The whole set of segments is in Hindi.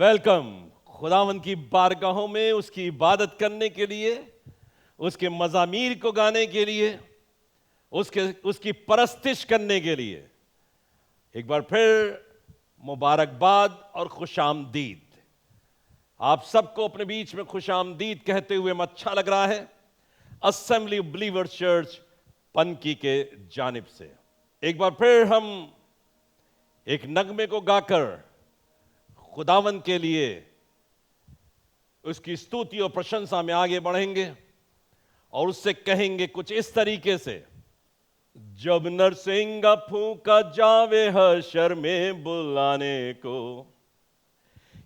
वेलकम। खुदावंद की बारगाहों में उसकी इबादत करने के लिए, उसके मज़ामीर को गाने के लिए, उसकी परस्तिश करने के लिए एक बार फिर मुबारकबाद और खुशामदीद। आप सबको अपने बीच में खुशामदीद कहते हुए मैं अच्छा लग रहा है assembly of believers church Panki के जानिब से। एक बार फिर हम एक नगमे को गाकर खुदावंद के लिए उसकी स्तुति और प्रशंसा में आगे बढ़ेंगे और उससे कहेंगे कुछ इस तरीके से। जब नरसिंगा फूंका जावे हशर में बुलाने को,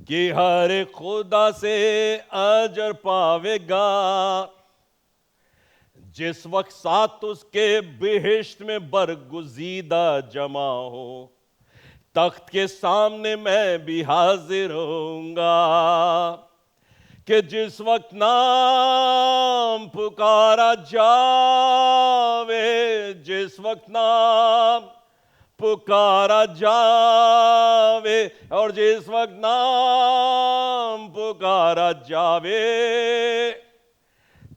कि हर खुदा से अजर पावेगा, जिस वक्त साथ उसके बिहिश्त में बरगुजीदा जमा हो, तख्त के सामने मैं भी हाजिर होऊंगा। कि जिस वक्त नाम पुकारा जावे, जिस वक्त नाम पुकारा जावे, और जिस वक्त नाम पुकारा जावे,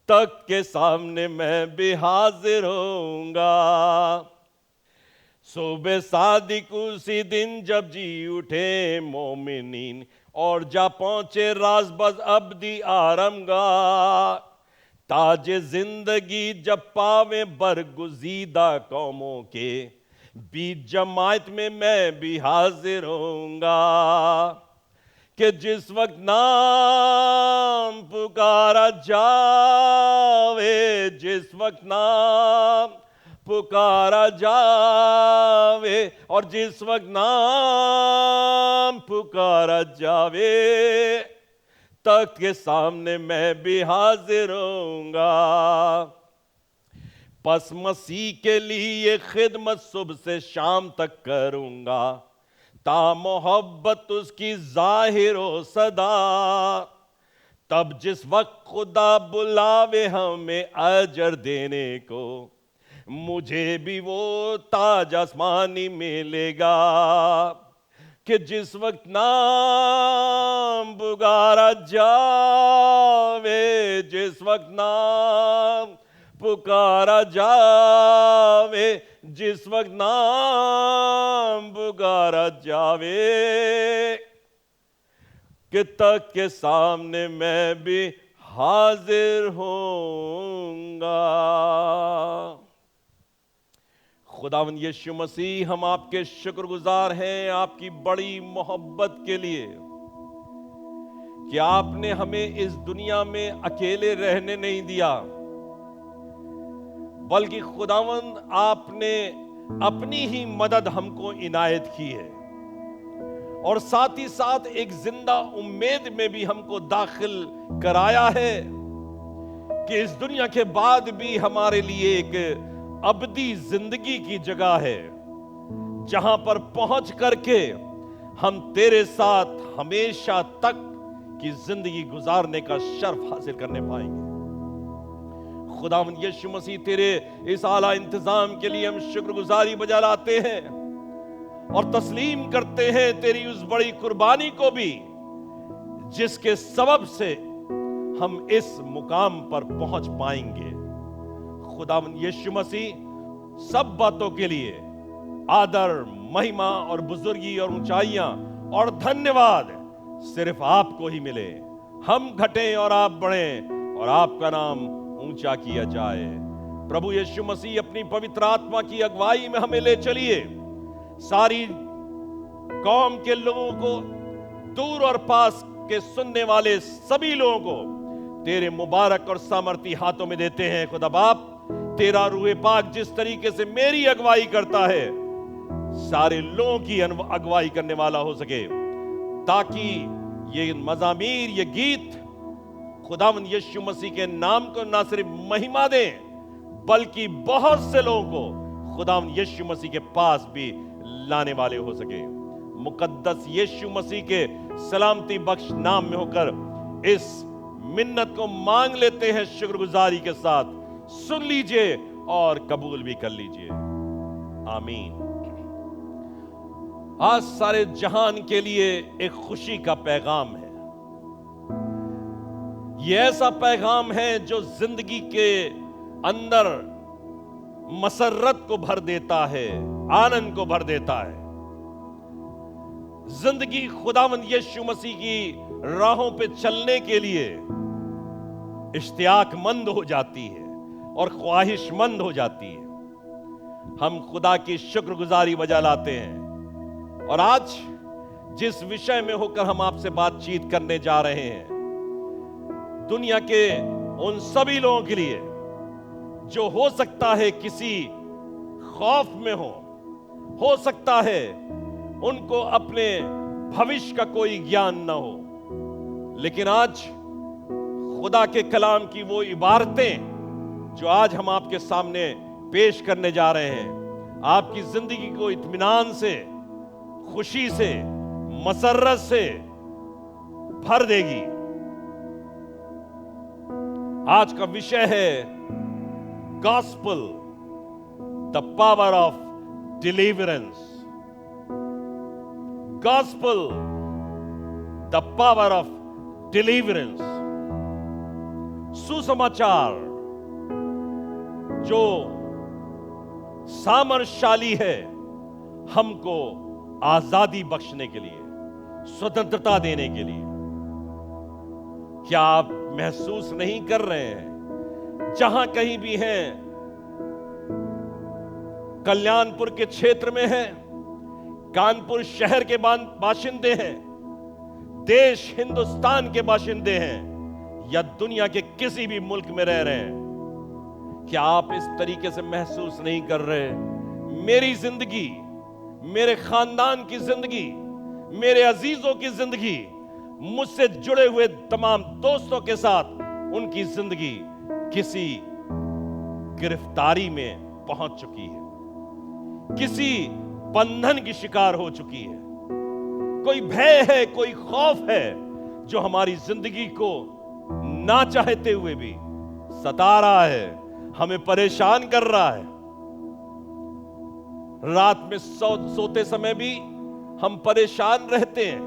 तख्त के सामने मैं भी हाजिर होऊंगा। सुबह सादिक उसी दिन जब जी उठे मोमिनीन, और जा पहुंचे राजबज अब्दी आरमगा, ताजे जिंदगी जब पावे बरगुजीदा कौमों के, बीच जमायत में मैं भी हाजिर होऊंगा। कि जिस वक्त नाम पुकारा जावे, जिस वक्त नाम पुकारा जावे, और जिस वक्त नाम पुकारा जावे, तख्त के सामने मैं भी हाजिर होऊंगा। पस मसीह के लिए खिदमत सुबह से शाम तक करूंगा, ता मोहब्बत उसकी जाहिर हो सदा। तब जिस वक्त खुदा बुलावे हमें अजर देने को, मुझे भी वो ताज आसमानी मिलेगा। कि जिस वक्त नाम पुकारा जावे, जिस वक्त नाम पुकारा जावे, जिस वक्त नाम पुकारा जावे, कि तख्त के सामने मैं भी हाजिर होऊंगा। खुदावंद यीशु मसीह, हम आपके शुक्रगुजार हैं आपकी बड़ी मोहब्बत के लिए कि आपने हमें इस दुनिया में अकेले रहने नहीं दिया, बल्कि खुदावंद आपने अपनी ही मदद हमको इनायत की है, और साथ ही साथ एक जिंदा उम्मीद में भी हमको दाखिल कराया है कि इस दुनिया के बाद भी हमारे लिए एक अबदी जिंदगी की जगह है, जहां पर पहुंच करके हम तेरे साथ हमेशा तक की जिंदगी गुजारने का शर्फ हासिल करने पाएंगे। खुदावंद यीशु मसीह, तेरे इस आला इंतजाम के लिए हम शुक्रगुजारी बजा लाते हैं और तस्लीम करते हैं तेरी उस बड़ी कुर्बानी को भी, जिसके सबब से हम इस मुकाम पर पहुंच पाएंगे। खुदावंद यीशु मसीह, सब बातों के लिए आदर, महिमा और बुजुर्गी और ऊंचाइयां और धन्यवाद सिर्फ आपको ही मिले। हम घटें और आप बढ़ें और आपका नाम ऊंचा किया जाए। प्रभु यीशु मसीह, अपनी पवित्र आत्मा की अगुवाई में हमें ले चलिए। सारी कौम के लोगों को, दूर और पास के सुनने वाले सभी लोगों को तेरे मुबारक और सामर्थी हाथों में देते हैं। खुदा बाप, तेरा रूह पाक जिस तरीके से मेरी अगुवाई करता है, सारे लोगों की अगुवाई करने वाला हो सके, ताकि ये मज़ामीर, ये गीत खुदावंद यीशु मसीह के नाम को ना सिर्फ महिमा दें, बल्कि बहुत से लोगों को खुदावंद यीशु मसीह के पास भी लाने वाले हो सके। मुकद्दस यीशु मसीह के सलामती बख्श नाम में होकर इस मिन्नत को मांग लेते हैं शुक्रगुजारी के साथ। सुन लीजिए और कबूल भी कर लीजिए। आमीन। आज सारे जहान के लिए एक खुशी का पैगाम है। यह ऐसा पैगाम है जो जिंदगी के अंदर मसरत को भर देता है, आनंद को भर देता है। जिंदगी खुदावंद यीशु मसीह की राहों पे चलने के लिए इश्तियाकमंद हो जाती है और ख्वाहिशमंद हो जाती है। हम खुदा की शुक्रगुजारी बजा लाते हैं। और आज जिस विषय में होकर हम आपसे बातचीत करने जा रहे हैं, दुनिया के उन सभी लोगों के लिए जो हो सकता है किसी खौफ में हो सकता है उनको अपने भविष्य का कोई ज्ञान ना हो, लेकिन आज खुदा के कलाम की वो इबारतें जो आज हम आपके सामने पेश करने जा रहे हैं, आपकी जिंदगी को इत्मीनान से, खुशी से, मसर्रत से भर देगी। आज का विषय है gospel, the power of deliverance. Gospel, the power of deliverance. सुसमाचार जो सामर्थ्यशाली है हमको आजादी बख्शने के लिए, स्वतंत्रता देने के लिए। क्या आप महसूस नहीं कर रहे हैं, जहां कहीं भी हैं, कल्याणपुर के क्षेत्र में हैं, कानपुर शहर के बाशिंदे हैं, देश हिंदुस्तान के बाशिंदे हैं, या दुनिया के किसी भी मुल्क में रह रहे हैं, क्या आप इस तरीके से महसूस नहीं कर रहे, मेरी जिंदगी, मेरे खानदान की जिंदगी, मेरे अजीजों की जिंदगी, मुझसे जुड़े हुए तमाम दोस्तों के साथ उनकी जिंदगी किसी गिरफ्तारी में पहुंच चुकी है, किसी बंधन की शिकार हो चुकी है। कोई भय है, कोई खौफ है जो हमारी जिंदगी को ना चाहते हुए भी सता रहा है, हमें परेशान कर रहा है। रात में सोते समय भी हम परेशान रहते हैं,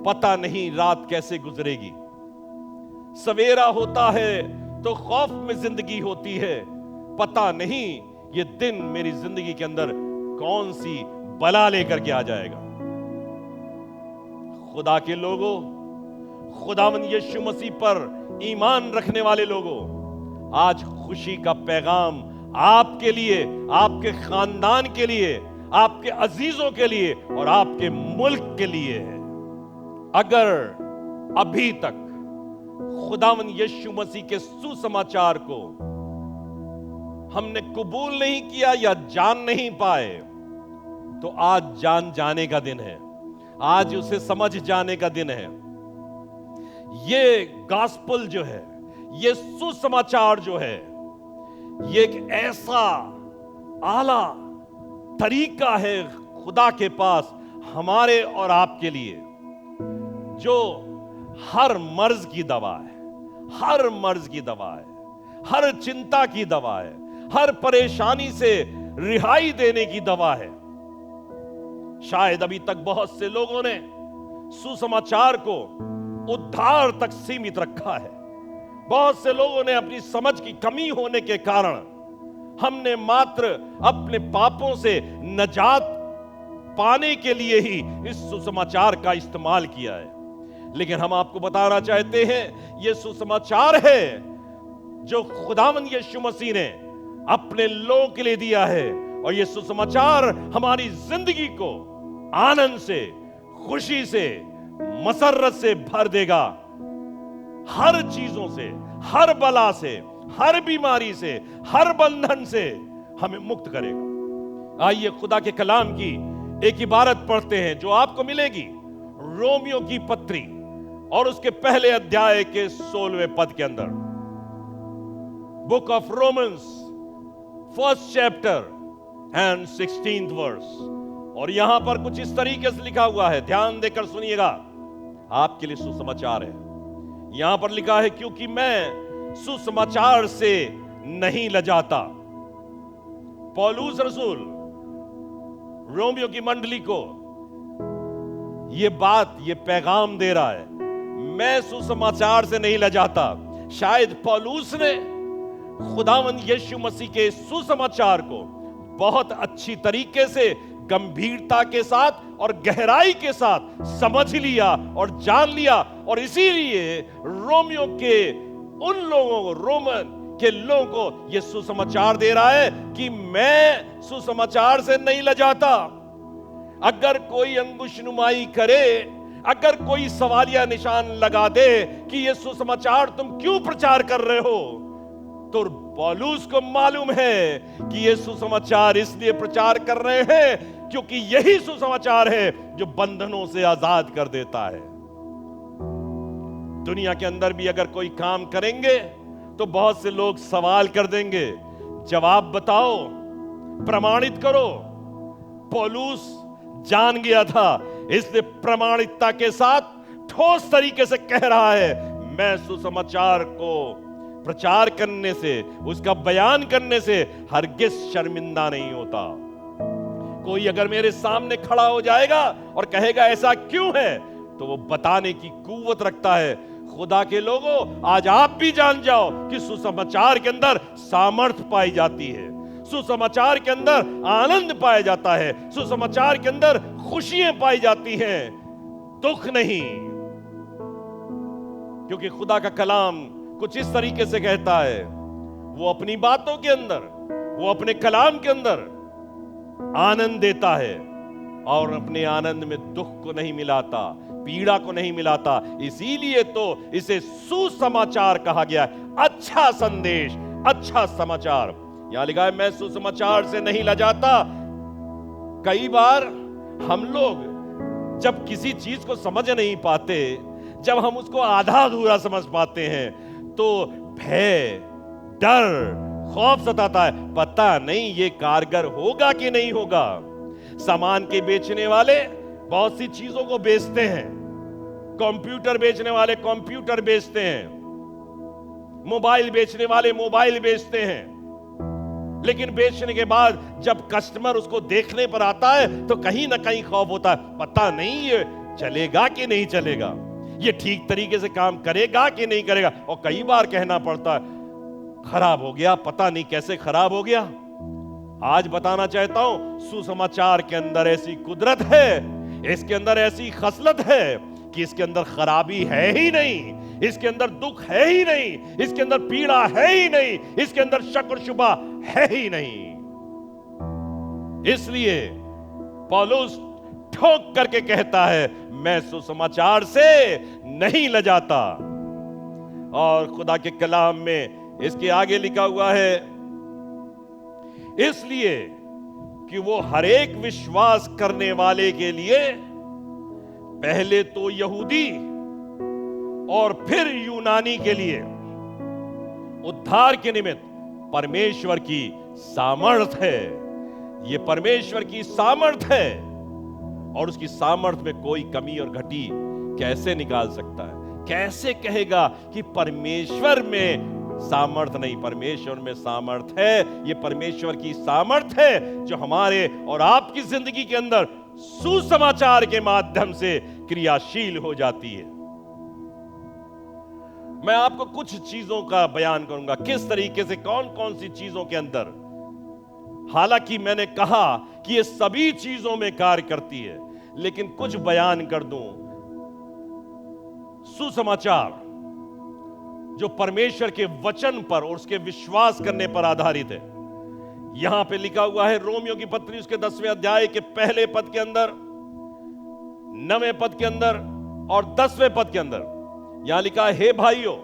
पता नहीं रात कैसे गुजरेगी। सवेरा होता है तो खौफ में जिंदगी होती है, पता नहीं ये दिन मेरी जिंदगी के अंदर कौन सी बला लेकर के आ जाएगा। खुदा के लोगों, खुदावंद यीशु मसीह पर ईमान रखने वाले लोगों, आज खुशी का पैगाम आपके लिए, आपके खानदान के लिए, आपके अजीजों के लिए और आपके मुल्क के लिए है। अगर अभी तक खुदावंद यीशु मसीह के सुसमाचार को हमने कबूल नहीं किया या जान नहीं पाए, तो आज जान जाने का दिन है, आज उसे समझ जाने का दिन है। ये गॉस्पेल जो है, ये सुसमाचार जो है, ये एक ऐसा आला तरीका है खुदा के पास हमारे और आपके लिए, जो हर मर्ज की दवा है, हर मर्ज की दवा है, हर चिंता की दवा है, हर परेशानी से रिहाई देने की दवा है। शायद अभी तक बहुत से लोगों ने सुसमाचार को उद्धार तक सीमित रखा है। बहुत से लोगों ने अपनी समझ की कमी होने के कारण हमने मात्र अपने पापों से नजात पाने के लिए ही इस सुसमाचार का इस्तेमाल किया है। लेकिन हम आपको बताना चाहते हैं, यह सुसमाचार है जो खुदावंद यीशु मसीह ने अपने लोगों के लिए दिया है, और यह सुसमाचार हमारी जिंदगी को आनंद से, खुशी से, मसर्रत से भर देगा। हर चीजों से, हर बला से, हर बीमारी से, हर बंधन से हमें मुक्त करेगा। आइए खुदा के कलाम की एक इबारत पढ़ते हैं जो आपको मिलेगी रोमियो की पत्री और उसके पहले अध्याय के 16वें पद के अंदर। Book of Romans, 1st chapter and 16th verse. और यहां पर कुछ इस तरीके से लिखा हुआ है, ध्यान देकर सुनिएगा, आपके लिए सुसमाचार है। यहां पर लिखा है, क्योंकि मैं सुसमाचार से नहीं लजाता। पौलुस रसूल रोमियो की मंडली को ये बात, ये पैगाम दे रहा है, मैं सुसमाचार से नहीं लजाता। शायद पौलुस ने खुदावंद यीशु मसीह के सुसमाचार को बहुत अच्छी तरीके से, गंभीरता के साथ और गहराई के साथ समझ लिया और जान लिया, और इसीलिए रोमियो के उन लोगों को, रोमन के लोगों को यह सुसमाचार दे रहा है कि मैं सुसमाचार से नहीं लजाता। अगर कोई अंगुशनुमाई करे, अगर कोई सवालिया निशान लगा दे कि यह सुसमाचार तुम क्यों प्रचार कर रहे हो, तो पौलुस को मालूम है कि यह सुसमाचार इसलिए प्रचार कर रहे हैं क्योंकि यही सुसमाचार है जो बंधनों से आजाद कर देता है। दुनिया के अंदर भी अगर कोई काम करेंगे तो बहुत से लोग सवाल कर देंगे, जवाब बताओ, प्रमाणित करो। पौलुस जान गया था, इसलिए प्रमाणिकता के साथ ठोस तरीके से कह रहा है, मैं सुसमाचार को प्रचार करने से, उसका बयान करने से हरगिज शर्मिंदा नहीं होता। कोई अगर मेरे सामने खड़ा हो जाएगा और कहेगा ऐसा क्यों है, तो वो बताने की कुव्वत रखता है। खुदा के लोगों, आज आप भी जान जाओ कि सुसमाचार के अंदर सामर्थ पाई जाती है, सुसमाचार के अंदर आनंद पाया जाता है, सुसमाचार के अंदर खुशियां पाई जाती हैं, दुख नहीं। क्योंकि खुदा का कलाम कुछ इस तरीके से कहता है, वो अपनी बातों के अंदर, वो अपने कलाम के अंदर आनंद देता है और अपने आनंद में दुख को नहीं मिलाता, पीड़ा को नहीं मिलाता। इसीलिए तो इसे सुसमाचार कहा गया है, अच्छा संदेश, अच्छा समाचार। यहां लिखा है, मैं सुसमाचार से नहीं लजाता। कई बार हम लोग जब किसी चीज को समझ नहीं पाते, जब हम उसको आधा अधूरा समझ पाते हैं, तो भय, डर, खौफ सताता है, पता नहीं ये कारगर होगा कि नहीं होगा। सामान के बेचने वाले बहुत सी चीजों को बेचते हैं, कंप्यूटर बेचने वाले कंप्यूटर बेचते हैं, मोबाइल बेचने वाले मोबाइल बेचते हैं, लेकिन बेचने के बाद जब कस्टमर उसको देखने पर आता है तो कहीं ना कहीं खौफ होता है, पता नहीं ये चलेगा कि नहीं चलेगा, ये ठीक तरीके से काम करेगा कि नहीं करेगा। और कई बार कहना पड़ता है, खराब हो गया, पता नहीं कैसे खराब हो गया। आज बताना चाहता हूं, सुसमाचार के अंदर ऐसी कुदरत है, इसके अंदर ऐसी खसलत है कि इसके अंदर खराबी है ही नहीं, इसके अंदर दुख है ही नहीं, इसके अंदर पीड़ा है ही नहीं, इसके अंदर शक और शुबा है ही नहीं। इसलिए पौलुस ठोक करके कहता है, मैं सुसमाचार से नहीं लजाता। और खुदा के कलाम में इसके आगे लिखा हुआ है, इसलिए कि वो हर एक विश्वास करने वाले के लिए पहले तो यहूदी और फिर यूनानी के लिए उद्धार के निमित्त परमेश्वर की सामर्थ है। ये परमेश्वर की सामर्थ है, और उसकी सामर्थ में कोई कमी और घटी कैसे निकाल सकता है? कैसे कहेगा कि परमेश्वर में सामर्थ नहीं? परमेश्वर में सामर्थ है। ये परमेश्वर की सामर्थ है जो हमारे और आपकी जिंदगी के अंदर सुसमाचार के माध्यम से क्रियाशील हो जाती है। मैं आपको कुछ चीजों का बयान करूंगा, किस तरीके से, कौन कौन सी चीजों के अंदर, हालांकि मैंने कहा कि ये सभी चीजों में कार्य करती है, लेकिन कुछ बयान कर दूं। सुसमाचार जो परमेश्वर के वचन पर और उसके विश्वास करने पर आधारित है। यहां पे लिखा हुआ है रोमियो की पत्री उसके 10वें अध्याय के पहले पद के अंदर, 9वें पद के अंदर और 10वें पद के अंदर यहां लिखा है, हे भाइयों,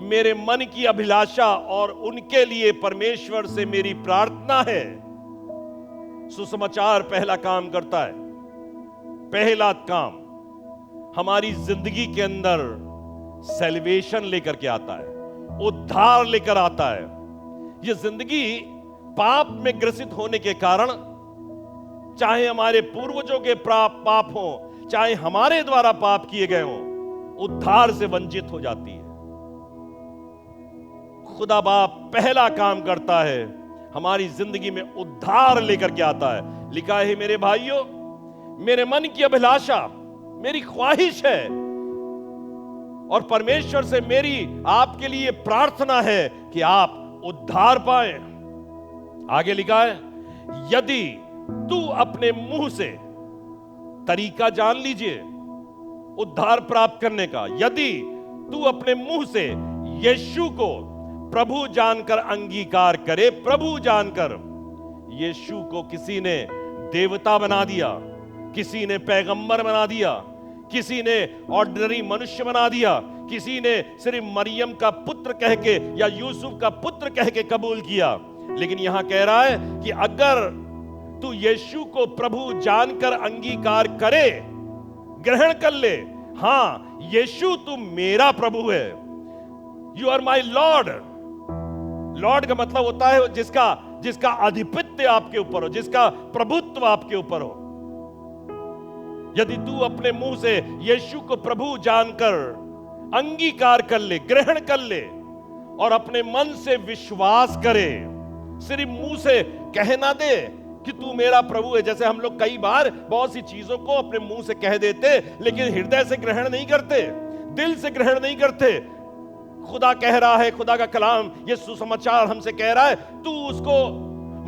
मेरे मन की अभिलाषा और उनके लिए परमेश्वर से मेरी प्रार्थना है। सुसमाचार पहला काम करता है। पहला काम हमारी जिंदगी के अंदर सेल्वेशन लेकर के आता है, उद्धार लेकर आता है। यह जिंदगी पाप में ग्रसित होने के कारण, चाहे हमारे पूर्वजों के पाप हो, चाहे हमारे द्वारा पाप किए गए हों, उद्धार से वंचित हो जाती है। खुदा बाप पहला काम करता है, हमारी जिंदगी में उद्धार लेकर के आता है। लिखा है, मेरे भाइयों, मेरे मन की अभिलाषा मेरी ख्वाहिश है और परमेश्वर से मेरी आपके लिए प्रार्थना है कि आप उद्धार पाए। आगे लिखा है, यदि तू अपने मुंह से, तरीका जान लीजिए उद्धार प्राप्त करने का, यदि तू अपने मुंह से यीशु को प्रभु जानकर अंगीकार करे। प्रभु जानकर, यीशु को किसी ने देवता बना दिया, किसी ने पैगंबर बना दिया, किसी ने ऑर्डिनरी मनुष्य बना दिया, किसी ने सिर्फ मरियम का पुत्र कह के या यूसुफ का पुत्र कह के कबूल किया। लेकिन यहां कह रहा है कि अगर तू यीशु को प्रभु जानकर अंगीकार करे, ग्रहण कर ले, हां यीशु तू मेरा प्रभु है, you are my lord. Lord का मतलब होता है जिसका आधिपत्य आपके ऊपर हो, जिसका प्रभुत्व आपके ऊपर हो। यदि तू अपने मुंह से यीशु को प्रभु जानकर अंगीकार कर ले, ग्रहण कर ले और अपने मन से विश्वास करे, सिर्फ मुंह से कह ना दे कि तू मेरा प्रभु है। जैसे हम लोग कई बार बहुत सी चीजों को अपने मुंह से कह देते लेकिन हृदय से ग्रहण नहीं करते, दिल से ग्रहण नहीं करते। खुदा कह रहा है, खुदा का कलाम, ये सुसमाचार हमसे कह रहा है, तू उसको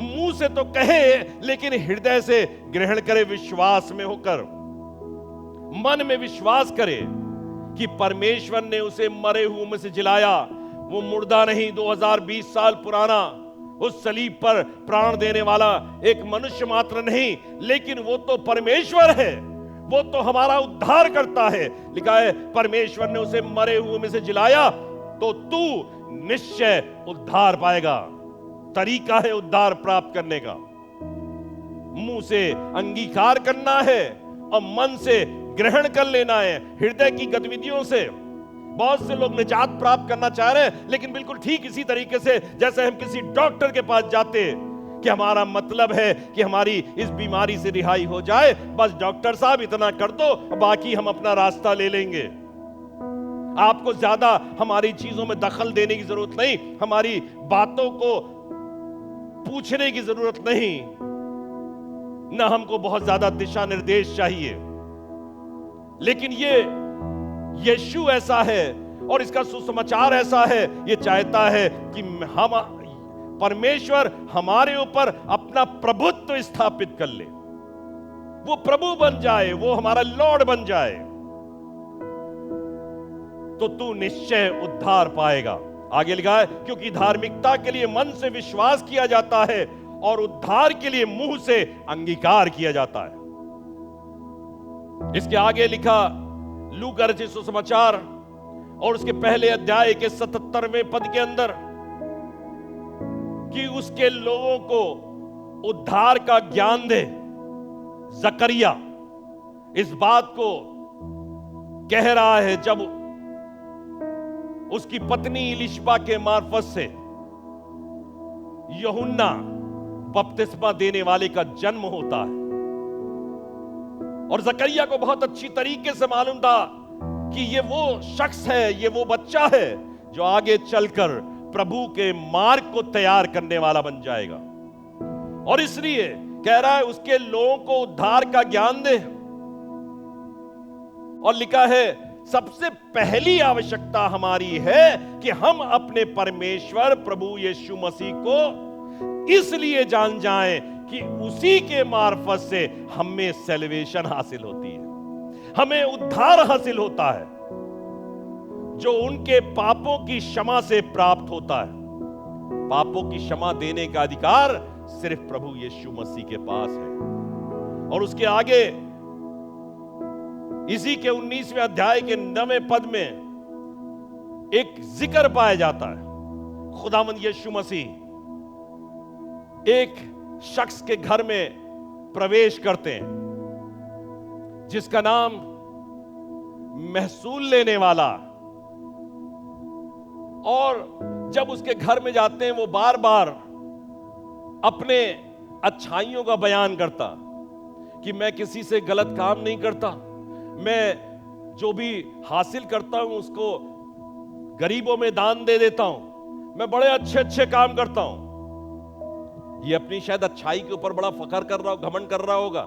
मुंह से तो कहे लेकिन हृदय से ग्रहण करे, विश्वास में होकर, मन में विश्वास करे कि परमेश्वर ने उसे मरे हुए में से जिलाया। वो मुर्दा नहीं, 2020 साल पुराना, उस सलीब पर प्राण देने वाला एक मनुष्य मात्र नहीं, लेकिन वो तो परमेश्वर है, वो तो हमारा उद्धार करता है। लिखा है परमेश्वर ने उसे मरे हुए में से जिलाया तो तू निश्चय उद्धार पाएगा। तरीका है उद्धार प्राप्त करने का, मुंह से अंगीकार करना है और मन से ग्रहण कर लेना है, हृदय की गतिविधियों से। बहुत से लोग निजात प्राप्त करना चाह रहे हैं, लेकिन बिल्कुल ठीक इसी तरीके से जैसे हम किसी डॉक्टर के पास जाते कि हमारा मतलब है कि हमारी इस बीमारी से रिहाई हो जाए, बस डॉक्टर साहब इतना कर दो, बाकी हम अपना रास्ता ले लेंगे। आपको ज्यादा हमारी चीजों में दखल देने की जरूरत नहीं, हमारी बातों को पूछने की जरूरत नहीं, ना हमको बहुत ज्यादा दिशा निर्देश चाहिए। लेकिन ये यीशु ऐसा है और इसका सुसमाचार ऐसा है, ये चाहता है कि हम परमेश्वर हमारे ऊपर अपना प्रभुत्व स्थापित कर ले, वो प्रभु बन जाए, वो हमारा लॉर्ड बन जाए, तो तू निश्चय उद्धार पाएगा। आगे लिखा है क्योंकि धार्मिकता के लिए मन से विश्वास किया जाता है और उद्धार के लिए मुंह से अंगीकार किया जाता है। इसके आगे लिखा लूका रचित सुसमाचार और उसके पहले अध्याय के 77वें पद के अंदर कि उसके लोगों को उद्धार का ज्ञान दे। जकरिया इस बात को कह रहा है जब उसकी पत्नी इलिशबा के मार्फत से यूहन्ना बपतिस्मा देने वाले का जन्म होता है। और जकरिया को बहुत अच्छी तरीके से मालूम था कि ये वो शख्स है, ये वो बच्चा है जो आगे चलकर प्रभु के मार्ग को तैयार करने वाला बन जाएगा। और इसलिए कह रहा है उसके लोगों को उद्धार का ज्ञान दे। और लिखा है सबसे पहली आवश्यकता हमारी है कि हम अपने परमेश्वर प्रभु यीशु मसीह को इसलिए जान जाएं कि उसी के मार्फत से हमें सैल्वेशन हासिल होती है, हमें उद्धार हासिल होता है जो उनके पापों की क्षमा से प्राप्त होता है। पापों की क्षमा देने का अधिकार सिर्फ प्रभु यीशु मसीह के पास है। और उसके आगे इसी के 19वें अध्याय के 9वें पद में एक जिक्र पाया जाता है। खुदावंद यीशु मसीह एक शख्स के घर में प्रवेश करते हैं जिसका नाम महसूल लेने वाला। और जब उसके घर में जाते हैं वो बार बार अपने अच्छाइयों का बयान करता कि मैं किसी से गलत काम नहीं करता, मैं जो भी हासिल करता हूं उसको गरीबों में दान दे देता हूं, मैं बड़े अच्छे अच्छे काम करता हूं। ये अपनी शायद अच्छाई के ऊपर बड़ा फखर कर रहा हो, घमंड कर रहा होगा।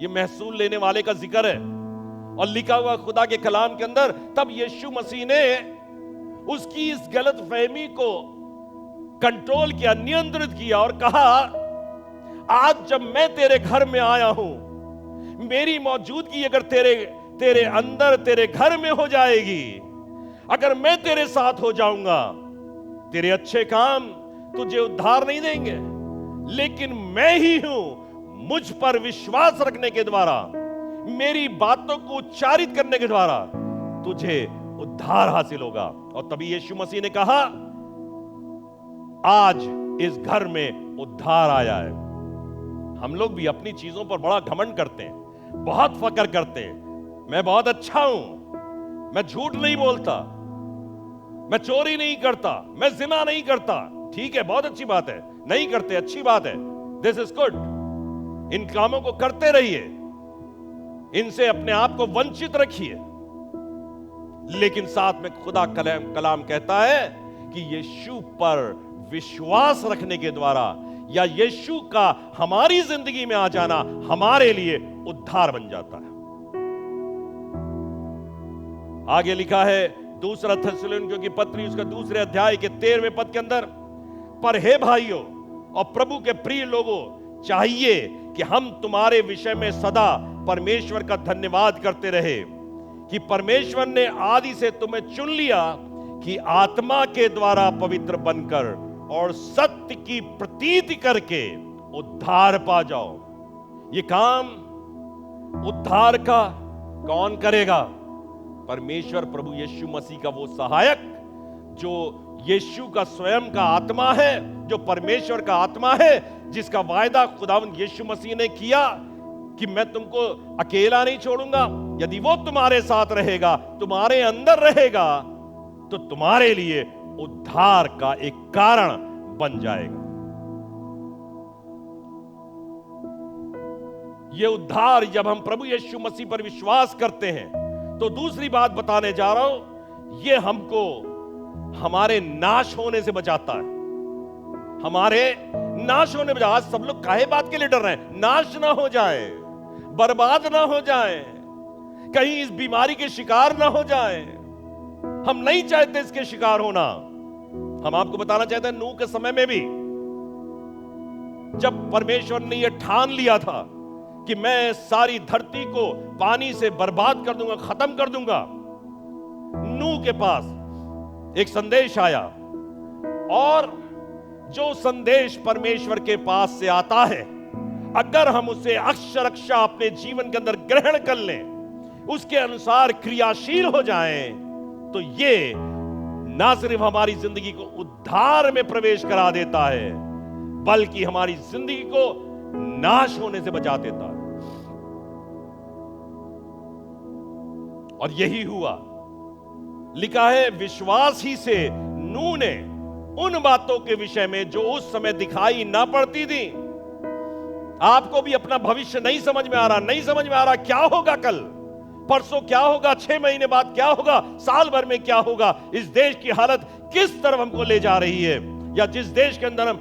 ये महसूल लेने वाले का जिक्र है। और लिखा हुआ खुदा के कलाम के अंदर, तब यीशु मसीह ने उसकी इस गलत फहमी को कंट्रोल किया, नियंत्रित किया और कहा, आज जब मैं तेरे घर में आया हूं, मेरी मौजूदगी अगर तेरे अंदर, तेरे घर में हो जाएगी, अगर मैं तेरे साथ हो जाऊंगा, तेरे अच्छे काम तुझे उद्धार नहीं देंगे, लेकिन मैं ही हूं, मुझ पर विश्वास रखने के द्वारा, मेरी बातों को उच्चारित करने के द्वारा तुझे उद्धार हासिल होगा। और तभी यीशु मसीह ने कहा, आज इस घर में उद्धार आया है। हम लोग भी अपनी चीजों पर बड़ा घमंड करते हैं, बहुत फक्र करते हैं। मैं बहुत अच्छा हूं, मैं झूठ नहीं बोलता, मैं चोरी नहीं करता, मैं जिना नहीं करता। ठीक है, बहुत अच्छी बात है, नहीं करते, अच्छी बात है, दिस इज गुड। इन कामों को करते रहिए, इनसे अपने आप को वंचित रखिए, लेकिन साथ में खुदा कलाम कहता है कि यीशु पर विश्वास रखने के द्वारा या यीशु का हमारी जिंदगी में आ जाना हमारे लिए उद्धार बन जाता है। आगे लिखा है दूसरा थिस्सलुनीकियों की पत्री उसका दूसरे अध्याय के 13वें पद के अंदर, पर हे भाइयों और प्रभु के प्रिय लोगों, चाहिए कि हम तुम्हारे विषय में सदा परमेश्वर का धन्यवाद करते रहे कि परमेश्वर ने आदि से तुम्हें चुन लिया कि आत्मा के द्वारा पवित्र बनकर और सत्य की प्रतीति करके उद्धार पा जाओ। ये काम उद्धार का कौन करेगा? परमेश्वर प्रभु यीशु मसीह का वो सहायक, जो यीशु का स्वयं का आत्मा है, जो परमेश्वर का आत्मा है, जिसका वायदा खुदावंद यीशु मसीह ने किया कि मैं तुमको अकेला नहीं छोड़ूंगा। यदि वो तुम्हारे साथ रहेगा, तुम्हारे अंदर रहेगा, तो तुम्हारे लिए उद्धार का एक कारण बन जाएगा। ये उद्धार जब हम प्रभु यीशु मसीह पर विश्वास करते हैं, तो दूसरी बात बताने जा रहा हूं, ये हमको हमारे नाश होने से बचाता है। हमारे नाश होने बजाय, आज सब लोग काहे बात के लिए डर रहे हैं? नाश ना हो जाए, बर्बाद ना हो जाए, कहीं इस बीमारी के शिकार ना हो जाए। हम नहीं चाहते इसके शिकार होना। हम आपको बताना चाहते हैं, नूह के समय में भी जब परमेश्वर ने यह ठान लिया था कि मैं सारी धरती को पानी से बर्बाद कर दूंगा, खत्म कर दूंगा, नूह के पास एक संदेश आया, और जो संदेश परमेश्वर के पास से आता है, अगर हम उसे अक्षरशः अपने जीवन के अंदर ग्रहण कर लें, उसके अनुसार क्रियाशील हो जाएं, तो ये ना सिर्फ हमारी जिंदगी को उद्धार में प्रवेश करा देता है, बल्कि हमारी जिंदगी को नाश होने से बचा देता है। और यही हुआ। लिखा है, विश्वास ही से नूह ने उन बातों के विषय में जो उस समय दिखाई ना पड़ती थी। आपको भी अपना भविष्य नहीं समझ में आ रहा, नहीं समझ में आ रहा क्या होगा कल, परसों क्या होगा, 6 महीने बाद क्या होगा, साल भर में क्या होगा, इस देश की हालत किस तरफ हमको ले जा रही है, या जिस देश के अंदर हम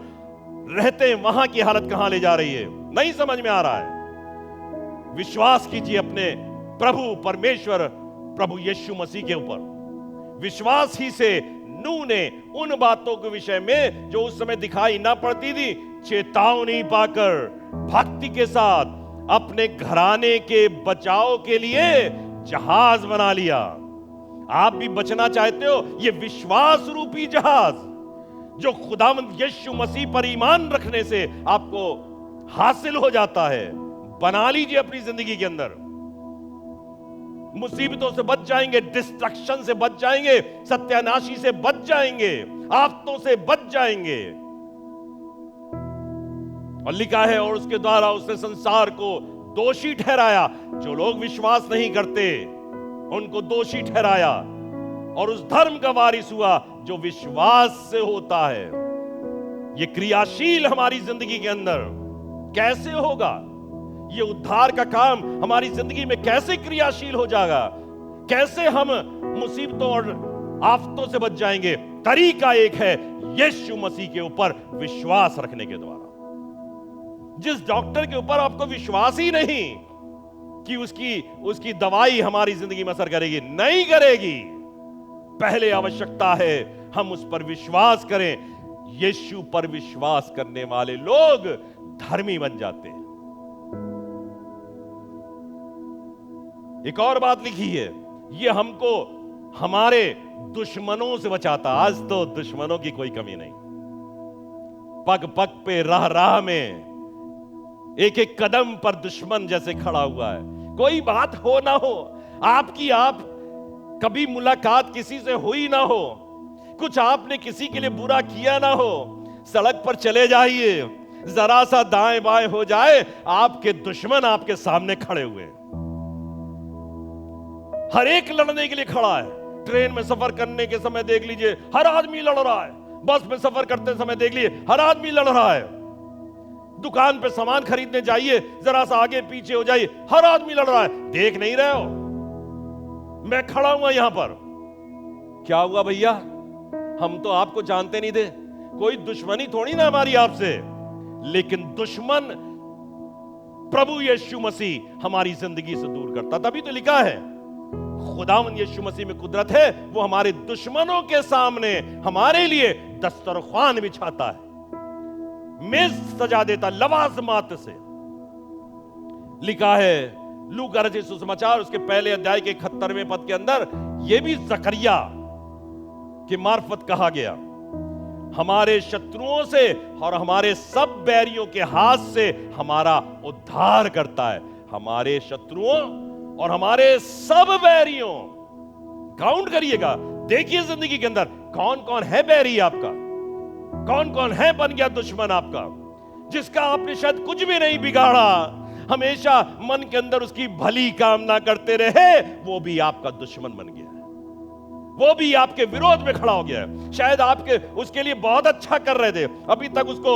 रहते हैं वहां की हालत कहां ले जा रही है, नहीं समझ में आ रहा है। विश्वास कीजिए अपने प्रभु परमेश्वर प्रभु यीशु मसीह के ऊपर। विश्वास ही से नूह ने उन बातों के विषय में जो उस समय दिखाई ना पड़ती थी, चेतावनी पाकर भक्ति के साथ अपने घराने के बचाव के लिए जहाज बना लिया। आप भी बचना चाहते हो? ये विश्वास रूपी जहाज जो खुदावंद यीशु मसीह पर ईमान रखने से आपको हासिल हो जाता है, बना लीजिए अपनी जिंदगी के अंदर। मुसीबतों से बच जाएंगे, डिस्ट्रक्शन से बच जाएंगे, सत्यानाशी से बच जाएंगे, आफतों से बच जाएंगे। और लिखा है, और उसके द्वारा उसने संसार को दोषी ठहराया। जो लोग विश्वास नहीं करते उनको दोषी ठहराया, और उस धर्म का वारिस हुआ जो विश्वास से होता है। ये क्रियाशील हमारी जिंदगी के अंदर कैसे होगा? ये उद्धार का काम हमारी जिंदगी में कैसे क्रियाशील हो जाएगा? कैसे हम मुसीबतों और आफतों से बच जाएंगे? तरीका एक है, यीशु मसीह के ऊपर विश्वास रखने के द्वारा। जिस डॉक्टर के ऊपर आपको विश्वास ही नहीं, कि उसकी दवाई हमारी जिंदगी में असर करेगी, नहीं करेगी। पहले आवश्यकता है हम उस पर विश्वास करें। यीशु पर विश्वास करने वाले लोग धर्मी बन जाते हैं। एक और बात लिखी है, ये हमको हमारे दुश्मनों से बचाता। आज तो दुश्मनों की कोई कमी नहीं, पग पग पे राह राह में एक एक कदम पर दुश्मन जैसे खड़ा हुआ है। कोई बात हो ना हो, आप कभी मुलाकात किसी से हुई ना हो, कुछ आपने किसी के लिए बुरा किया ना हो, सड़क पर चले जाइए, जरा सा दाएं बाएं हो जाए, आपके दुश्मन आपके सामने खड़े हुए हैं। हर एक लड़ने के लिए खड़ा है। ट्रेन में सफर करने के समय देख लीजिए, हर आदमी लड़ रहा है। बस में सफर करते समय देख लीजिए, हर आदमी लड़ रहा है। दुकान पे सामान खरीदने जाइए, जरा सा आगे पीछे हो जाइए, हर आदमी लड़ रहा है। देख नहीं रहे हो, मैं खड़ा हुआ यहां पर। क्या हुआ भैया, हम तो आपको जानते नहीं थे। कोई दुश्मनी थोड़ी ना हमारी आपसे, लेकिन दुश्मन प्रभु यीशु मसीह हमारी जिंदगी से दूर करता। तभी तो लिखा है, खुदावंद यीशु मसीह में कुदरत है, वो हमारे दुश्मनों के सामने हमारे लिए दस्तरख्वान बिछाता है, मेज सजा देता लवाजमात से। लिखा है लूका रचित सुसमाचार उसके पहले अध्याय के 71वें पद के अंदर, यह भी जकरिया के मार्फत कहा गया, हमारे शत्रुओं से और हमारे सब बैरियों के हाथ से हमारा उद्धार करता है। हमारे शत्रुओं और हमारे सब बैरियों, काउंट करिएगा, देखिए जिंदगी के अंदर कौन कौन है बैरी आपका, कौन कौन है बन गया दुश्मन आपका, जिसका आपने शायद कुछ भी नहीं बिगाड़ा, हमेशा मन के अंदर उसकी भली कामना करते रहे, वो भी आपका दुश्मन बन गया है। वो भी आपके विरोध में खड़ा हो गया है। शायद आपके उसके लिए बहुत अच्छा कर रहे थे, अभी तक उसको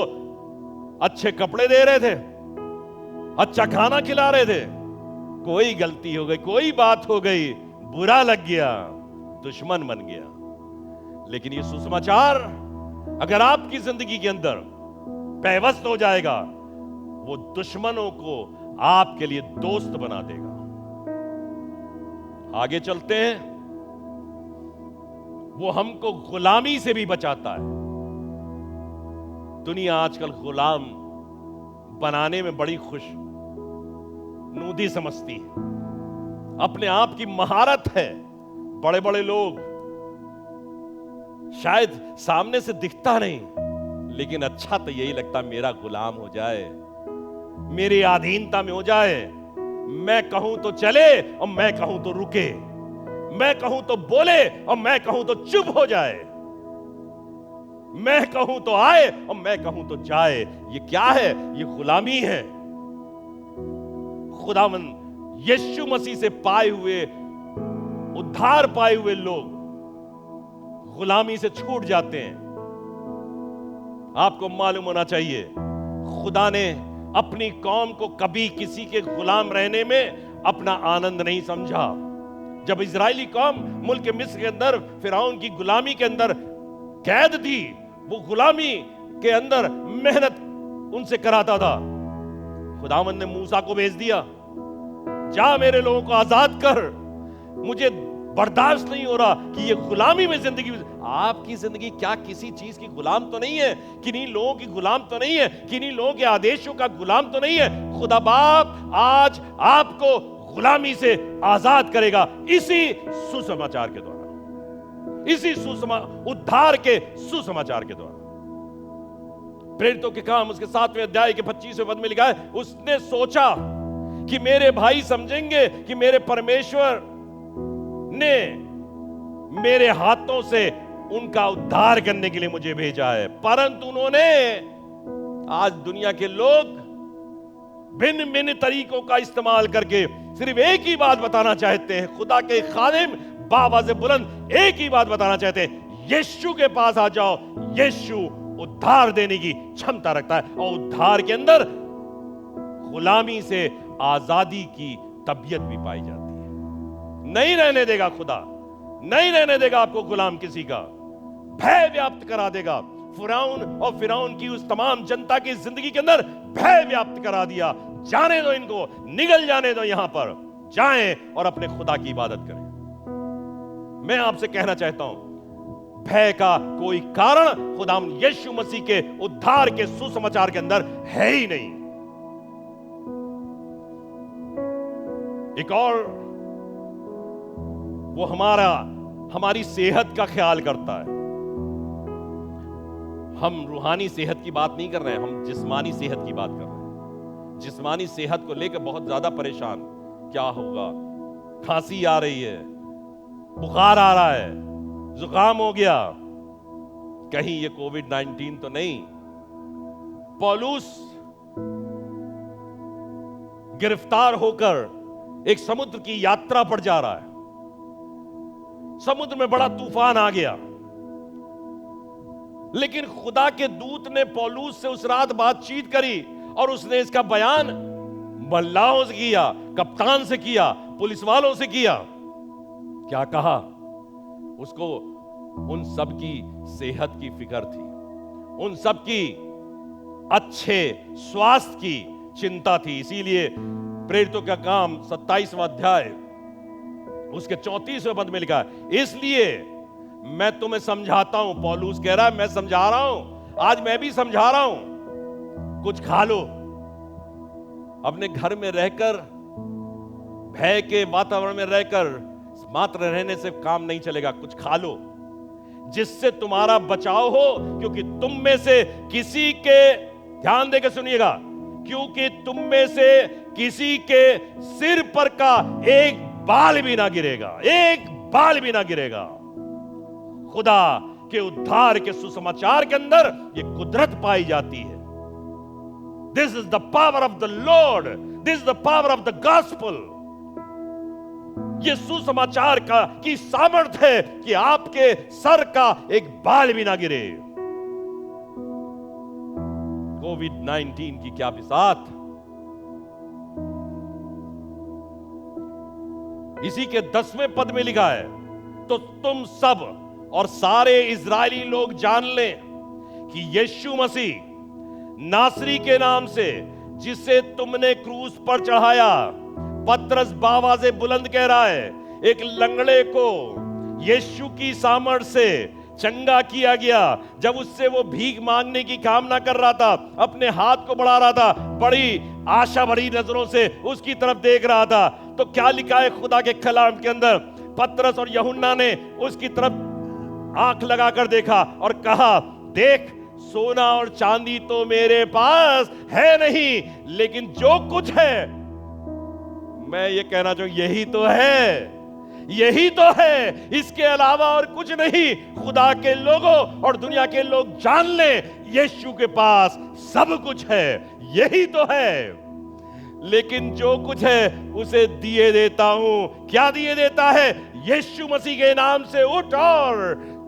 अच्छे कपड़े दे रहे थे, अच्छा खाना खिला रहे थे, कोई गलती हो गई, कोई बात हो गई, बुरा लग गया, दुश्मन बन गया। लेकिन ये सुसमाचार अगर आपकी जिंदगी के अंदर पैवस्त हो जाएगा, वो दुश्मनों को आपके लिए दोस्त बना देगा। आगे चलते हैं, वो हमको गुलामी से भी बचाता है। दुनिया आजकल गुलाम बनाने में बड़ी खुश नूदी समझती है, अपने आप की महारत है। बड़े बड़े लोग शायद सामने से दिखता नहीं, लेकिन अच्छा तो यही लगता, मेरा गुलाम हो जाए, मेरी अधीनता में हो जाए। मैं कहूं तो चले और मैं कहूं तो रुके, मैं कहूं तो बोले और मैं कहूं तो चुप हो जाए, मैं कहूं तो आए और मैं कहूं तो जाए। ये क्या है? ये गुलामी है। खुदावंद यीशु मसीह से पाए हुए, उद्धार पाए हुए लोग गुलामी से छूट जाते हैं। आपको मालूम होना चाहिए, खुदा ने अपनी कौम को कभी किसी के गुलाम रहने में अपना आनंद नहीं समझा। जब इजरायली कौम मुल्क मिस्र के अंदर फिरौन की गुलामी के अंदर कैद थी, वो गुलामी के अंदर मेहनत उनसे कराता था, खुदावंद ने मूसा को भेज दिया, जा मेरे लोगों को आजाद कर, मुझे बर्दाश्त नहीं हो रहा कि ये गुलामी में जिंदगी। आपकी जिंदगी क्या किसी चीज की गुलाम तो नहीं है, किन्हीं लोगों की गुलाम तो नहीं है, किन्हीं लोगों के आदेशों का गुलाम तो नहीं है। खुदा बाप आज आपको गुलामी से आजाद करेगा, इसी सुसमाचार के द्वारा, इसी उद्धार के सुसमाचार के द्वारा। प्रेरितों के काम उसके 7वें अध्याय के 25वें पद में लिखा है, उसने सोचा कि मेरे भाई समझेंगे कि मेरे परमेश्वर ने मेरे हाथों से उनका उद्धार करने के लिए मुझे भेजा है। परंतु उन्होंने, आज दुनिया के लोग भिन्न भिन्न तरीकों का इस्तेमाल करके सिर्फ एक ही बात बताना चाहते हैं। खुदा के खादिम बावाज़ बुलंद एक ही बात बताना चाहते हैं, यीशु के पास आ जाओ। यीशु उद्धार देने की क्षमता रखता है और उद्धार के अंदर गुलामी से आजादी की तबीयत भी पाई जाती है। नहीं रहने देगा खुदा, नहीं रहने देगा आपको गुलाम किसी का, भय व्याप्त करा देगा। फिरौन और फिरौन की उस तमाम जनता की जिंदगी के अंदर भय व्याप्त करा दिया, जाने दो इनको, निगल जाने दो यहां पर, जाएं और अपने खुदा की इबादत करें। मैं आपसे कहना चाहता हूं, भय का कोई कारण खुदाम यीशु मसीह के उद्धार के सुसमाचार के अंदर है ही नहीं। एक और, वो हमारी सेहत का ख्याल करता है। हम रूहानी सेहत की बात नहीं कर रहे हैं, हम जिस्मानी सेहत की बात कर रहे हैं। जिस्मानी सेहत को लेकर बहुत ज्यादा परेशान, क्या होगा, खांसी आ रही है, बुखार आ रहा है, जुकाम हो गया, कहीं ये कोविड-19 तो नहीं। पौलुस गिरफ्तार होकर एक समुद्र की यात्रा पर जा रहा है। समुद्र में बड़ा तूफान आ गया, लेकिन खुदा के दूत ने पौलुस से उस रात बातचीत करी और उसने इसका बयान मल्लाहों से किया, कप्तान से किया, पुलिस वालों से किया। क्या कहा? उसको उन सब की सेहत की फिक्र थी, उन सब की अच्छे स्वास्थ्य की चिंता थी। इसीलिए प्रेरितों का काम 27वां अध्याय उसके 34वें पद में लिखा है, इसलिए मैं तुम्हें समझाता हूं। पौलुस कह रहा है, मैं समझा रहा हूं, आज मैं भी समझा रहा हूं। कुछ खा लो, अपने घर में रहकर, भय के वातावरण में रहकर मात्र रहने से काम नहीं चलेगा। कुछ खा लो जिससे तुम्हारा बचाव हो, क्योंकि तुम में से किसी के, ध्यान देकर सुनिएगा, क्योंकि तुम में से किसी के सिर पर का एक बाल भी ना गिरेगा, एक बाल भी ना गिरेगा। खुदा के उद्धार के सुसमाचार के अंदर ये कुदरत पाई जाती है। This is the power of the Lord, this is the power of the gospel. ये सुसमाचार की सामर्थ्य है कि आपके सर का एक बाल भी ना गिरे। कोविड-19 की क्या बिसात। इसी के 10वें पद में लिखा है, तो तुम सब और सारे इजरायली लोग जान लें कि यीशु मसीह नासरी के नाम से, जिसे तुमने क्रूस पर चढ़ाया, पतरस बाबा से बुलंद कह रहा है, एक लंगड़े को यीशु की सामर्थ से चंगा किया गया। जब उससे वो भीख मांगने की कामना कर रहा था, अपने हाथ को बढ़ा रहा था, बड़ी आशा भरी नजरों से उसकी तरफ देख रहा था, तो क्या लिखा है खुदा के कलाम के अंदर? पतरस और यूहन्ना ने उसकी तरफ आंख लगाकर देखा और कहा, देख, सोना और चांदी तो मेरे पास है नहीं, लेकिन जो कुछ है, मैं ये कहना चाहूं, यही तो है, यही तो है, इसके अलावा और कुछ नहीं। खुदा के लोगों और दुनिया के लोग जान ले, यीशु के पास सब कुछ है, यही तो है। लेकिन जो कुछ है उसे दिए देता हूं। क्या दिए देता है? यीशु मसीह के नाम से उठ और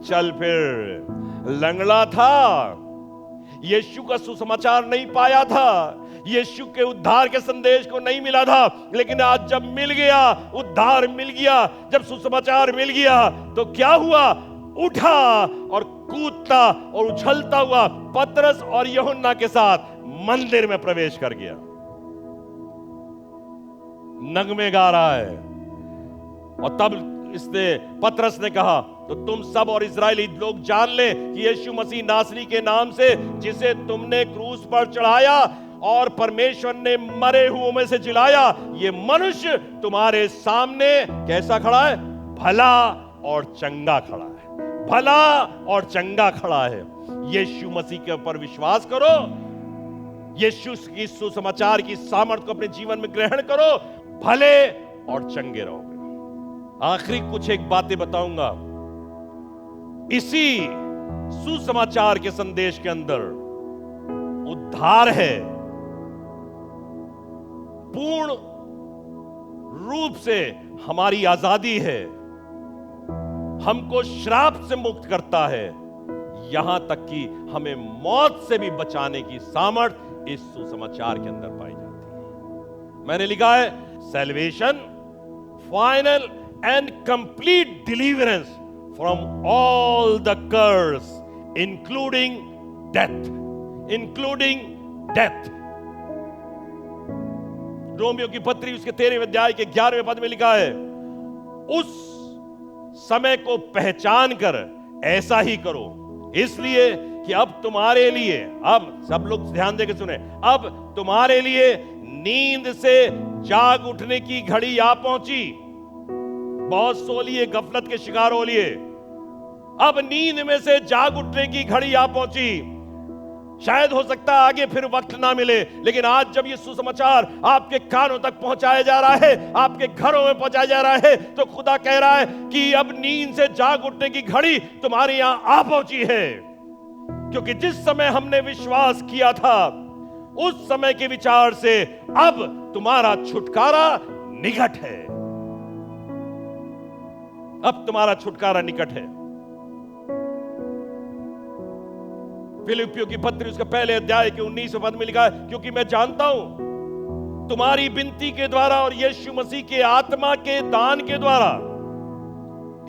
चल फिर। लंगड़ा था, यीशु का सुसमाचार नहीं पाया था, यीशु के उद्धार के संदेश को नहीं मिला था, लेकिन आज जब मिल गया, उद्धार मिल गया, जब सुसमाचार मिल गया, तो क्या हुआ? उठा और कूदता और उछलता हुआ पतरस और यूहन्ना के साथ मंदिर में प्रवेश कर गया। नगमे गा रहा है। और तब पतरस ने कहा, तो तुम सब और इजरायली लोग जान ले कि यीशु मसीह नासरी के नाम से, जिसे तुमने क्रूस पर चढ़ाया और परमेश्वर ने मरे हुओं में से जिलाया, ये मनुष्य तुम्हारे सामने कैसा खड़ा है? भला और चंगा खड़ा है, भला और चंगा खड़ा है। यीशु मसीह के ऊपर विश्वास करो, यीशु की सुसमाचार की सामर्थ को अपने जीवन में ग्रहण करो, भले और चंगे रहोगे। आखिरी कुछ एक बातें बताऊंगा। इसी सुसमाचार के संदेश के अंदर उद्धार है, पूर्ण रूप से हमारी आजादी है, हमको श्राप से मुक्त करता है, यहां तक कि हमें मौत से भी बचाने की सामर्थ इस सुसमाचार के अंदर पाई जाती है। मैंने लिखा है, salvation, final and complete deliverance from all the curse, including death, including death. रोमियो की पत्री उसके 13वें अध्याय के 11वें पद में लिखा है, उस समय को पहचान कर ऐसा ही करो, इसलिए कि अब तुम्हारे लिए, अब सब लोग ध्यान देकर सुने, अब तुम्हारे लिए नींद से जाग उठने की घड़ी आ पहुंची। बहुत सो लिए, गफलत के शिकार हो लिए, अब नींद में से जाग उठने की घड़ी आ पहुंची। शायद हो सकता है आगे फिर वक्त ना मिले, लेकिन आज जब ये सुसमाचार आपके कानों तक पहुंचाया जा रहा है, आपके घरों में पहुंचाया जा रहा है, तो खुदा कह रहा है कि अब नींद से जाग उठने की घड़ी तुम्हारे यहां आ पहुंची है। क्योंकि जिस समय हमने विश्वास किया था, उस समय के विचार से अब तुम्हारा छुटकारा निकट है। अब तुम्हारा छुटकारा निकट है। फिलिप्पियों की पत्री उसका पहले अध्याय के 19वें पद में लिखा है, क्योंकि मैं जानता हूं तुम्हारी विनती के द्वारा और यीशु मसीह के आत्मा के दान के द्वारा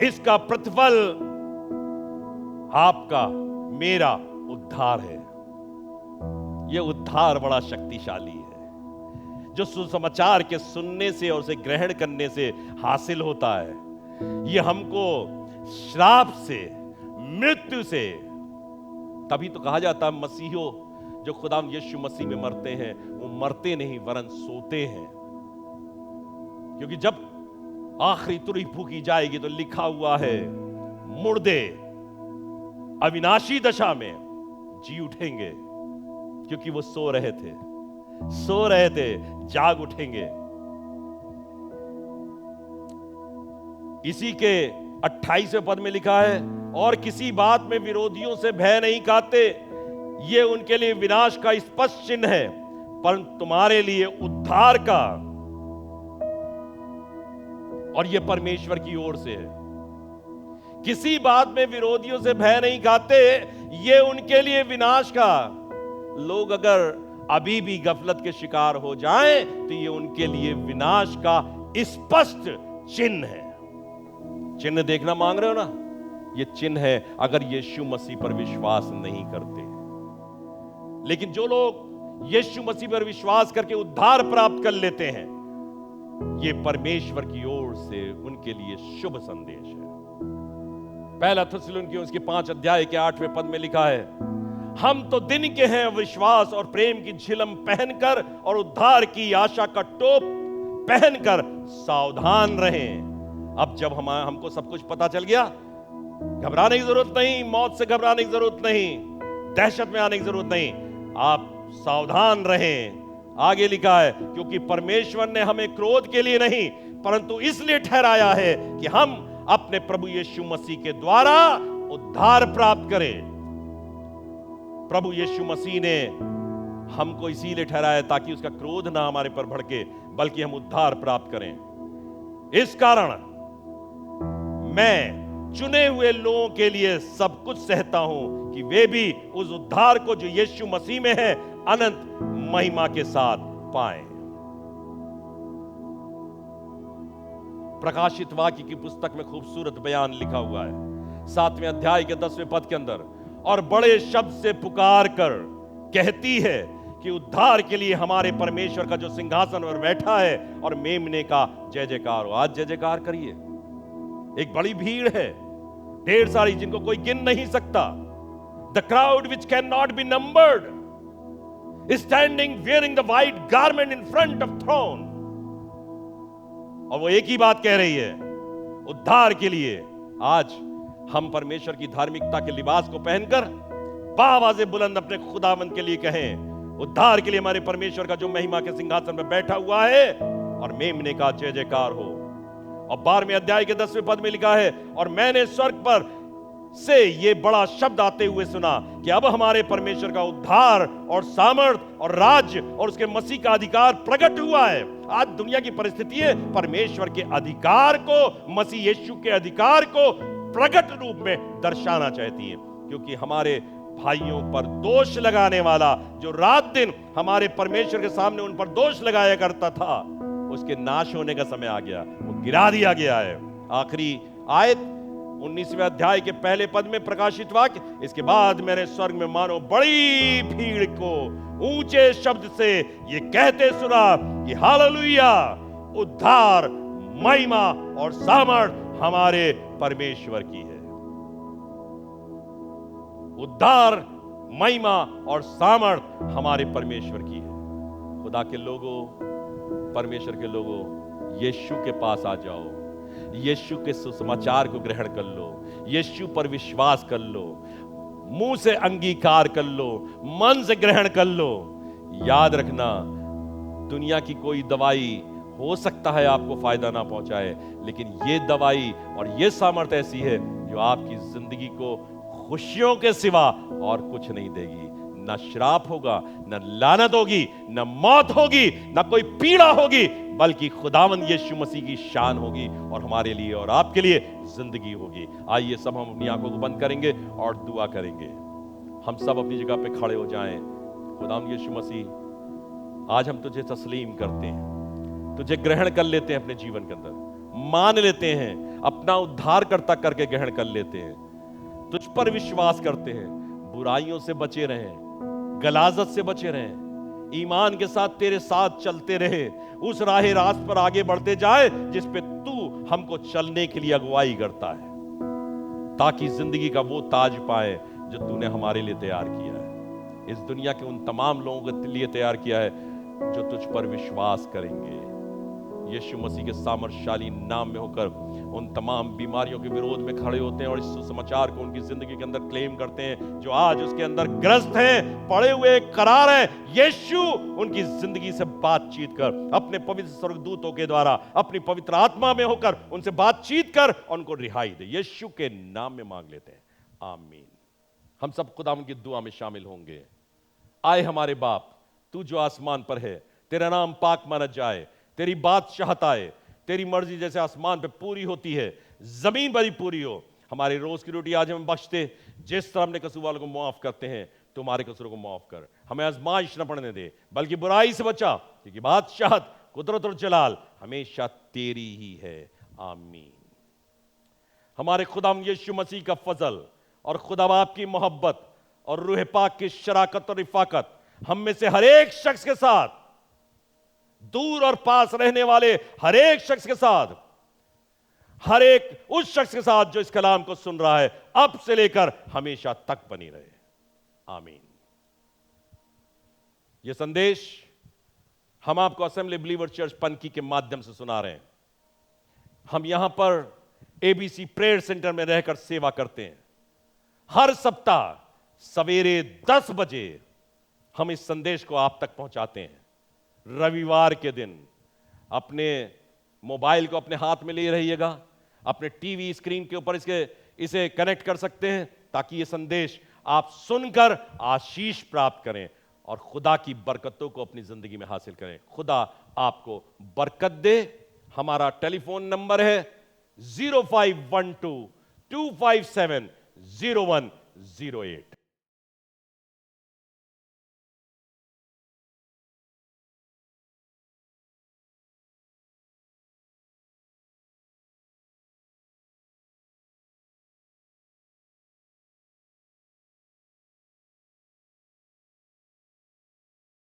इसका प्रतिफल आपका मेरा उद्धार है। यह उद्धार बड़ा शक्तिशाली है, जो सुसमाचार के सुनने से और उसे ग्रहण करने से हासिल होता है। यह हमको श्राप से, मृत्यु से, तभी तो कहा जाता है मसीहो जो खुदा यीशु मसीह में मरते हैं वो मरते नहीं वरन सोते हैं। क्योंकि जब आखिरी तुरही फूकी जाएगी तो लिखा हुआ है, मुर्दे अविनाशी दशा में जी उठेंगे, क्योंकि वो सो रहे थे, जाग उठेंगे। इसी के 28वें पद में लिखा है, और किसी बात में विरोधियों से भय नहीं खाते, ये उनके लिए विनाश का स्पष्ट चिन्ह है, परंतु तुम्हारे लिए उद्धार का, और ये परमेश्वर की ओर से है। किसी बात में विरोधियों से भय नहीं खाते, ये उनके लिए विनाश का। लोग अगर अभी भी गफलत के शिकार हो जाएं तो ये उनके लिए विनाश का स्पष्ट चिन्ह है। चिन्ह देखना मांग रहे हो ना, ये चिन्ह है अगर यीशु मसीह पर विश्वास नहीं करते। लेकिन जो लोग यीशु मसीह पर विश्वास करके उद्धार प्राप्त कर लेते हैं, ये परमेश्वर की ओर से उनके लिए शुभ संदेश है। पहला थिस्सलुनीकियों उसके 5 अध्याय के 8वें पद में लिखा है, हम तो दिन के हैं, विश्वास और प्रेम की झिलम पहनकर और उद्धार की आशा का टोप पहनकर सावधान रहें। अब जब हमको सब कुछ पता चल गया, घबराने की जरूरत नहीं, मौत से घबराने की जरूरत नहीं, दहशत में आने की जरूरत नहीं, आप सावधान रहें। आगे लिखा है, क्योंकि परमेश्वर ने हमें क्रोध के लिए नहीं परंतु इसलिए ठहराया है कि हम अपने प्रभु यीशु मसीह के द्वारा उद्धार प्राप्त करें। प्रभु यीशु मसीह ने हमको इसीलिए ठहराया ताकि उसका क्रोध ना हमारे पर भड़के, बल्कि हम उद्धार प्राप्त करें। इस कारण मैं चुने हुए लोगों के लिए सब कुछ सहता हूं कि वे भी उस उद्धार को जो यीशु मसीह में है अनंत महिमा के साथ पाएं। प्रकाशित वाक्य की पुस्तक में खूबसूरत बयान लिखा हुआ है 7वें अध्याय के 10वें पद के अंदर, और बड़े शब्द से पुकार कर कहती है कि उद्धार के लिए हमारे परमेश्वर का जो सिंहासन पर बैठा है और मेमने का जय जयकार हो। आज जय जयकार करिए। एक बड़ी भीड़ है, ढेर सारी, जिनको कोई गिन नहीं सकता। The crowd which can not be numbered standing wearing the white garment in front of throne. और वो एक ही बात कह रही है, उद्धार के लिए आज हम परमेश्वर की धार्मिकता के लिबास को पहनकर बावाज़े बुलंद अपने खुदावंद के लिए कहें, उद्धार के लिए हमारे परमेश्वर का जो महिमा के सिंहासन पर बैठा हुआ है और मेमने का जय जयकार हो। और 12वें अध्याय के 10वें पद में लिखा है, और मैंने स्वर्ग पर से ये बड़ा शब्द आते हुए सुना कि अब हमारे परमेश्वर का उद्धार और सामर्थ और राज्य और उसके मसीह का अधिकार प्रकट हुआ है। आज दुनिया की परिस्थिति है, परमेश्वर के अधिकार को, मसीह यीशु के अधिकार को प्रकट रूप में दर्शाना चाहती है। क्योंकि हमारे भाइयों पर दोष लगाने वाला, जो रात दिन हमारे परमेश्वर के सामने उन पर दोष लगाया करता था, उसके नाश होने का समय आ गया, वो गिरा दिया गया है। आखिरी आयत 19वें अध्याय के पहले पद में प्रकाशित वाक्य, इसके बाद मैंने स्वर्ग में मानो बड़ी भीड़ को ऊंचे शब्द से ये कहते सुना कि हालेलुया, उद्धार, महिमा और सामर्थ हमारे परमेश्वर की है। उद्धार, महिमा और सामर्थ हमारे परमेश्वर की है। खुदा के लोगों, परमेश्वर के लोगों, यीशु के पास आ जाओ, यीशु के सुसमाचार को ग्रहण कर लो, यीशु पर विश्वास कर लो, मुंह से अंगीकार कर लो, मन से ग्रहण कर लो। याद रखना, दुनिया की कोई दवाई हो सकता है आपको फायदा ना पहुंचाए, लेकिन ये दवाई और ये सामर्थ ऐसी है जो आपकी जिंदगी को खुशियों के सिवा और कुछ नहीं देगी। ना श्राप होगा, ना लानत होगी, ना मौत होगी, ना कोई पीड़ा होगी, बल्कि खुदावंद यीशु मसीह की शान होगी और हमारे लिए और आपके लिए जिंदगी होगी। आइए सब हम अपनी आंखों को बंद करेंगे और दुआ करेंगे। हम सब अपनी जगह पे खड़े हो जाएं। खुदावंद यीशु मसीह, आज हम तुझे तस्लीम करते हैं, तुझे ग्रहण कर लेते हैं, अपने जीवन के अंदर मान लेते हैं, अपना उद्धारकर्ता करके ग्रहण कर लेते हैं, तुझ पर विश्वास करते हैं। बुराइयों से बचे रहें, गलाजत से बचे रहें, ईमान के साथ तेरे साथ चलते रहे, उस राह रास्त पर आगे बढ़ते जाए जिस पे तू हमको चलने के लिए अगुवाई करता है, ताकि जिंदगी का वो ताज पाए जो तूने हमारे लिए तैयार किया है। इस दुनिया के उन तमाम लोगों के लिए तैयार किया है जो तुझ पर विश्वास करेंगे। यीशु मसीह के सामर्थशाली नाम में होकर उन तमाम बीमारियों के विरोध में खड़े होते हैं और इस सुसमाचार को उनकी जिंदगी के अंदर क्लेम करते हैं। जो आज उसके अंदर ग्रस्त हैं, पड़े हुए करार हैं, यीशु उनकी जिंदगी से बातचीत कर, अपने पवित्र स्वर्गदूतों के द्वारा, अपनी पवित्र आत्मा में होकर उनसे बातचीत कर और उनको रिहाई दे। यीशु के नाम में मांग लेते हैं, आमीन। हम सब खुदा उनकी दुआ में शामिल होंगे। आए हमारे बाप, तू जो आसमान पर है, तेरा नाम पाक माना जाए, तेरी बादशाहत आए, तेरी मर्जी जैसे आसमान पे पूरी होती है जमीन पर ही पूरी हो। हमारे रोज की रोटी आज हमें बख्श दे, जिस तरह हमने कसूर वालों को माफ करते हैं तुम्हारे कसूरों को माफ कर। हमें आजमाइश न पड़ने दे, बल्कि बुराई से बचा, क्योंकि बादशाहत, कुदरत और जलाल हमेशा तेरी ही है, आमीन। हमारे खुदा यीशु मसीह का फजल और खुदा बाप की मोहब्बत और रूह पाक की शराकत और रिफाकत हम में से हर एक शख्स के साथ, दूर और पास रहने वाले हर एक शख्स के साथ, हर एक उस शख्स के साथ जो इस कलाम को सुन रहा है, अब से लेकर हमेशा तक बनी रहे, आमीन। यह संदेश हम आपको असेंबली बिलीवर चर्च पनकी के माध्यम से सुना रहे हैं। हम यहां पर एबीसी प्रेयर सेंटर में रहकर सेवा करते हैं। हर सप्ताह सवेरे 10 बजे हम इस संदेश को आप तक पहुंचाते हैं। रविवार के दिन अपने मोबाइल को अपने हाथ में ले रहिएगा, अपने टीवी स्क्रीन के ऊपर इसे कनेक्ट कर सकते हैं, ताकि यह संदेश आप सुनकर आशीष प्राप्त करें और खुदा की बरकतों को अपनी जिंदगी में हासिल करें। खुदा आपको बरकत दे। हमारा टेलीफोन नंबर है 0512 257 0108।